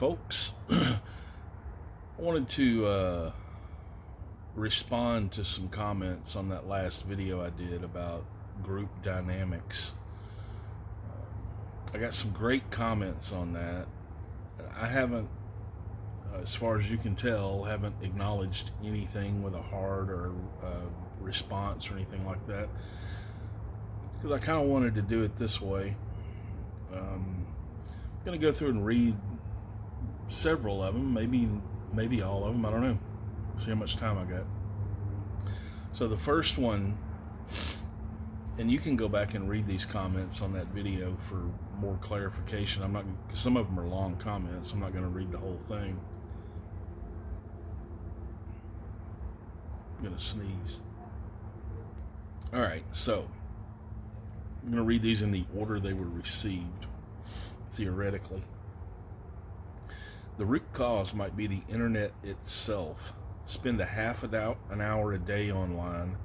folks. I wanted to respond to some comments on that last video I did about group dynamics. I got some great comments on that. I haven't, as far as you can tell, haven't acknowledged anything with a heart or response or anything like that, because I kind of wanted to do it this way. I'm going to go through and read several of them, maybe all of them, I don't know. See how much time I got. So the first one, and you can go back and read these comments on that video for more clarification. I'm not, because some of them are long comments. I'm not going to read the whole thing. I'm going to sneeze. All right, so I'm going to read these in the order they were received, theoretically. The root cause might be the internet itself. Spend an hour a day online,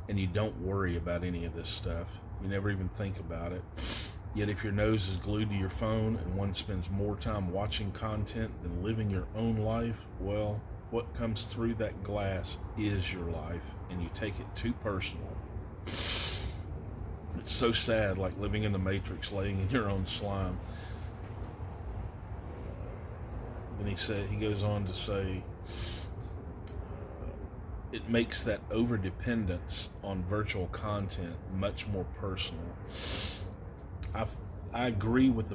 and you don't worry about any of this stuff. You never even think about it. Yet if your nose is glued to your phone and one spends more time watching content than living your own life, well, what comes through that glass is your life, and you take it too personal. It's so sad, like living in the Matrix, laying in your own slime. And he goes on to say, it makes that over-dependence on virtual content much more personal. I agree with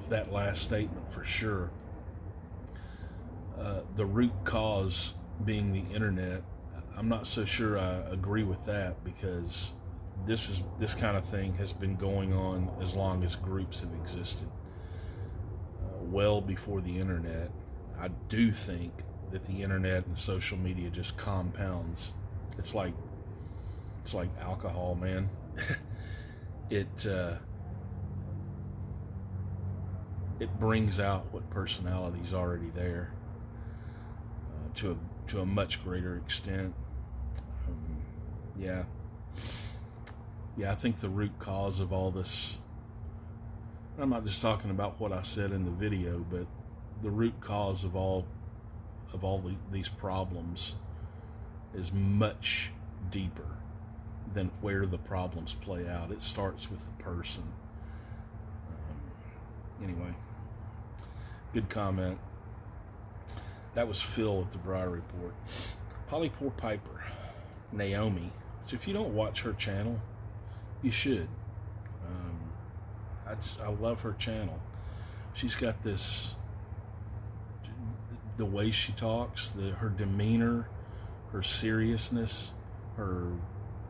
that last statement for sure. The root cause being the internet, I'm not so sure I agree with that, because this kind of thing has been going on as long as groups have existed. Well before the internet. I do think that the internet and social media just compounds. It's like alcohol, man. It brings out what personality is already there to a much greater extent. Yeah, I think the root cause of all this, I'm not just talking about what I said in the video, but the root cause of all these problems is much deeper than where the problems play out. It starts with the person. Anyway, good comment. That was Phil at the Briar Report. Polly Poor Piper, Naomi. So if you don't watch her channel, you should. I love her channel. She's got this, the way she talks, her demeanor, her seriousness, her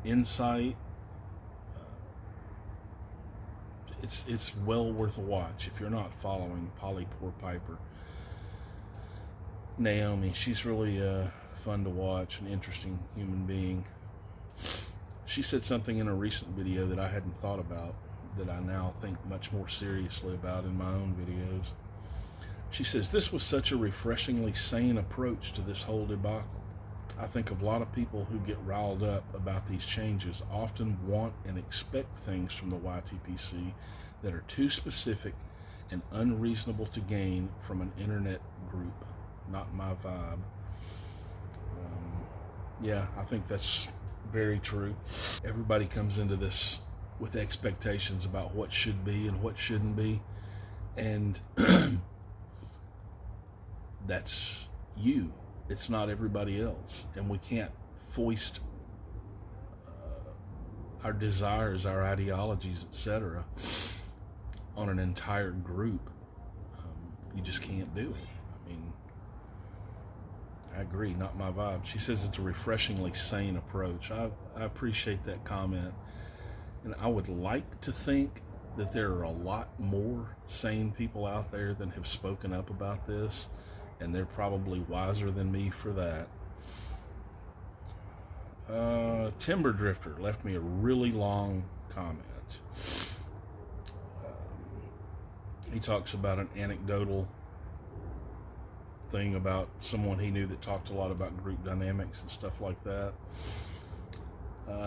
insight. It's well worth a watch if you're not following Polly Poor Piper. Naomi, she's really fun to watch, an interesting human being. She said something in a recent video that I hadn't thought about, that I now think much more seriously about in my own videos. She says, this was such a refreshingly sane approach to this whole debacle. I think a lot of people who get riled up about these changes often want and expect things from the YTPC that are too specific and unreasonable to gain from an internet group. Not my vibe. Yeah, I think that's very true. Everybody comes into this with expectations about what should be and what shouldn't be, and that's you. It's not everybody else, and we can't foist our desires, our ideologies, etc., on an entire group. You just can't do it. I mean, I agree, not my vibe. She says it's a refreshingly sane approach. I appreciate that comment, and I would like to think that there are a lot more sane people out there than have spoken up about this, and they're probably wiser than me for that. Timber Drifter left me a really long comment. He talks about an anecdotal thing about someone he knew that talked a lot about group dynamics and stuff like that.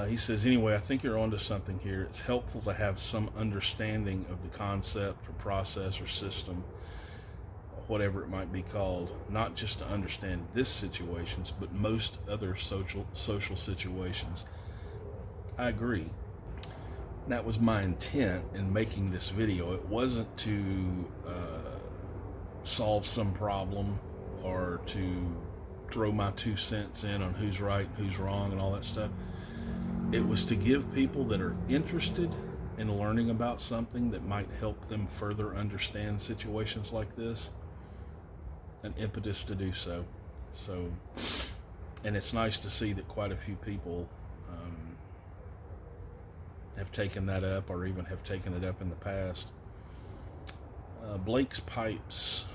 He says, anyway, I think you're onto something here. It's helpful to have some understanding of the concept or process or system. whatever it might be called, not just to understand this situations, but most other social situations. I agree. That was my intent in making this video. It wasn't to solve some problem or to throw my 2 cents in on who's right and who's wrong and all that stuff. It was to give people that are interested in learning about something that might help them further understand situations like this an impetus to do so. And it's nice to see that quite a few people have taken that up, or even have taken it up in the past. Blake's Pipes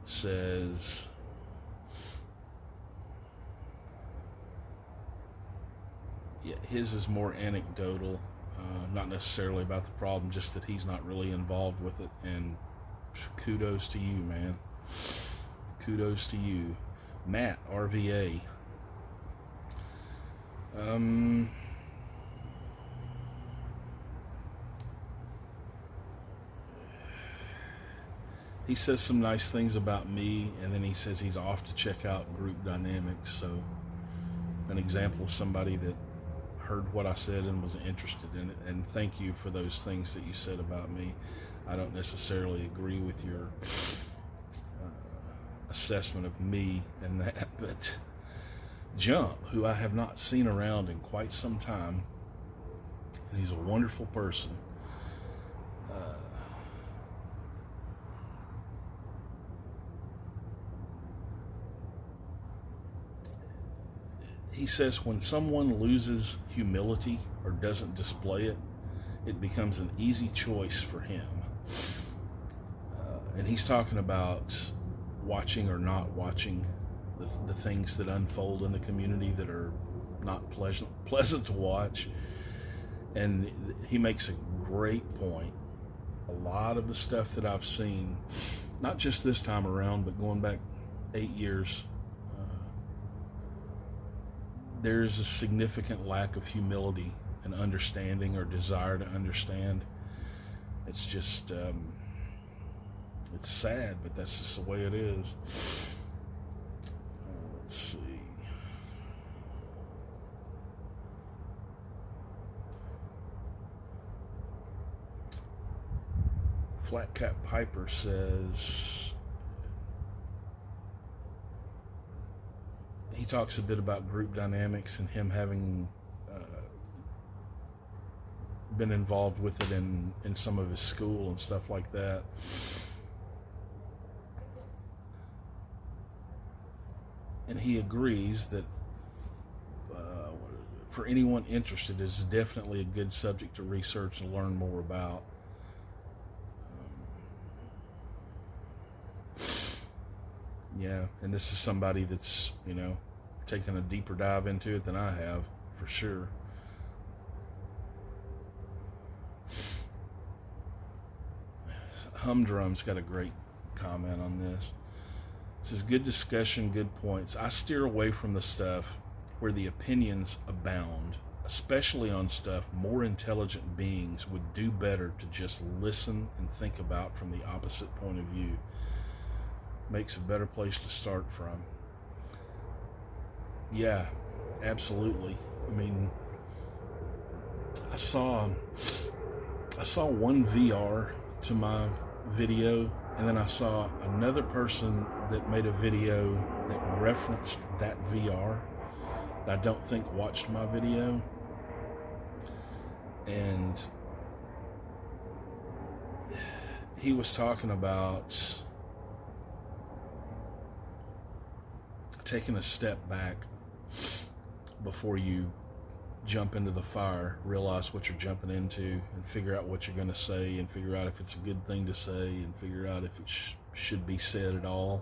says, yeah, his is more anecdotal, not necessarily about the problem, just that he's not really involved with it. And kudos to you, man. Kudos to you. Matt, RVA. He says some nice things about me, and then he says he's off to check out Group Dynamics. So, an example of somebody that heard what I said and was interested in it. And thank you for those things that you said about me. I don't necessarily agree with your assessment of me and that, but Jump, who I have not seen around in quite some time, and he's a wonderful person. He says when someone loses humility or doesn't display it, it becomes an easy choice for him. And he's talking about watching or not watching the things that unfold in the community that are not pleasant to watch. And he makes a great point. A lot of the stuff that I've seen, not just this time around, but going back 8 years, there's a significant lack of humility and understanding, or desire to understand. It's just, it's sad, but that's just the way it is. Let's see. Flat Cap Piper says, he talks a bit about group dynamics and him having been involved with it in some of his school and stuff like that. And he agrees that for anyone interested, it's definitely a good subject to research and learn more about. Yeah, and this is somebody that's, taken a deeper dive into it than I have, for sure. Humdrum's got a great comment on this. It says, good discussion, good points. I steer away from the stuff where the opinions abound, especially on stuff more intelligent beings would do better to just listen and think about from the opposite point of view. Makes a better place to start from. Yeah, absolutely. I mean, I saw one VR to my video, and then I saw another person that made a video that referenced that VR that I don't think watched my video. And he was talking about taking a step back before you jump into the fire, realize what you're jumping into, and figure out what you're going to say, and figure out if it's a good thing to say, and figure out if it should be said at all.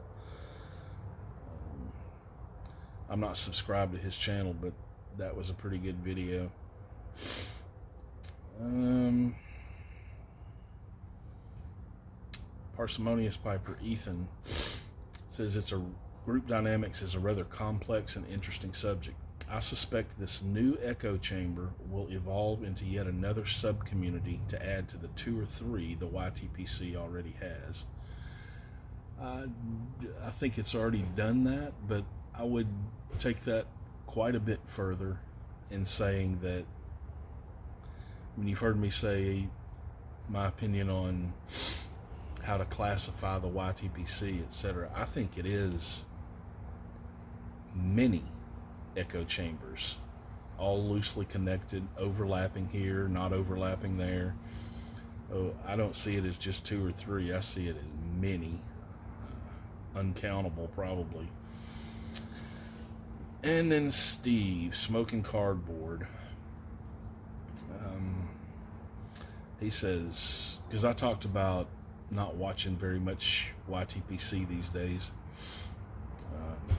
I'm not subscribed to his channel, but that was a pretty good video. Parsimonious Piper Ethan says group dynamics is a rather complex and interesting subject. I suspect this new echo chamber will evolve into yet another sub-community to add to the 2 or 3 the YTPC already has. I think it's already done that, but I would take that quite a bit further in saying that when you've heard me say my opinion on how to classify the YTPC, etc., I think it is many echo chambers, all loosely connected, overlapping here, not overlapping there. Oh, I don't see it as just 2 or 3. I see it as many, uncountable probably. And then Steve, Smoking Cardboard. He says, because I talked about not watching very much YTPC these days,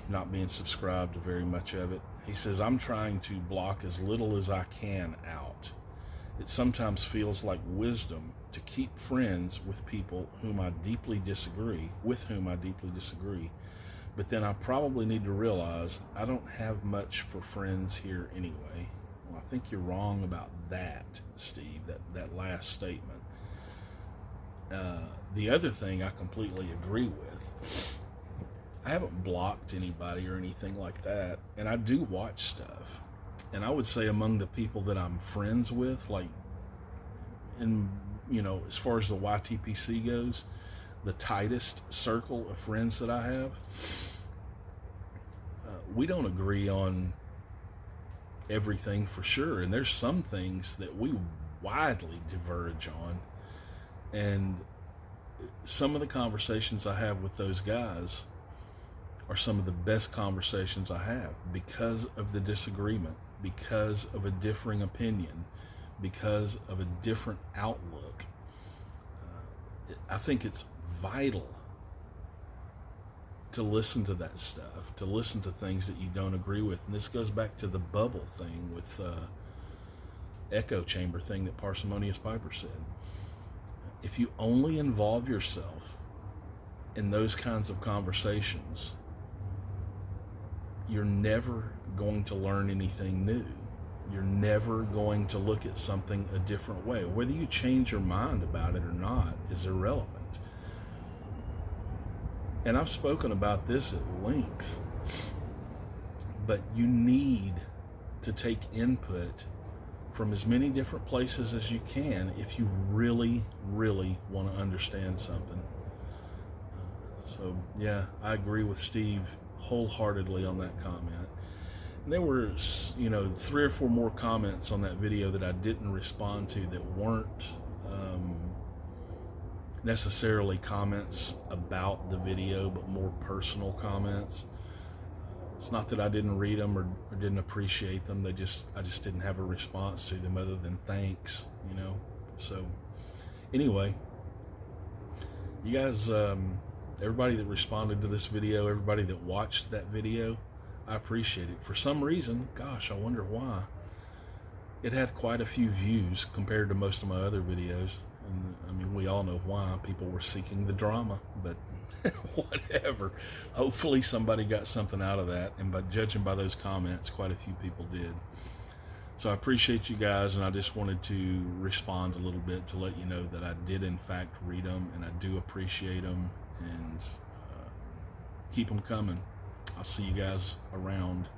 not being subscribed to very much of it. He says, I'm trying to block as little as I can out. It sometimes feels like wisdom to keep friends with people with whom I deeply disagree, but then I probably need to realize I don't have much for friends here anyway. Well, I think you're wrong about that, Steve, that last statement. The other thing I completely agree with, I haven't blocked anybody or anything like that, and I do watch stuff. And I would say among the people that I'm friends with, like, in, as far as the YTPC goes, the tightest circle of friends that I have, we don't agree on everything for sure, and there's some things that we widely diverge on, and some of the conversations I have with those guys are some of the best conversations I have because of the disagreement, because of a differing opinion, because of a different outlook. I think it's vital to listen to that stuff, to listen to things that you don't agree with. And this goes back to the bubble thing with echo chamber thing that Parsimonious Piper said. If you only involve yourself in those kinds of conversations, you're never going to learn anything new. You're never going to look at something a different way. Whether you change your mind about it or not is irrelevant. And I've spoken about this at length, but you need to take input from as many different places as you can if you really, really want to understand something. So yeah, I agree with Steve wholeheartedly on that comment. And there were, 3 or 4 more comments on that video that I didn't respond to that weren't necessarily comments about the video, but more personal comments. It's not that I didn't read them or didn't appreciate them. I just didn't have a response to them other than thanks, So anyway, you guys, everybody that responded to this video, everybody that watched that video, I appreciate it. For some reason, gosh, I wonder why, it had quite a few views compared to most of my other videos. And I mean, we all know why. People were seeking the drama, but whatever. Hopefully somebody got something out of that, and by judging by those comments, quite a few people did. So I appreciate you guys, and I just wanted to respond a little bit to let you know that I did in fact read them, and I do appreciate them, and keep them coming. I'll see you guys around.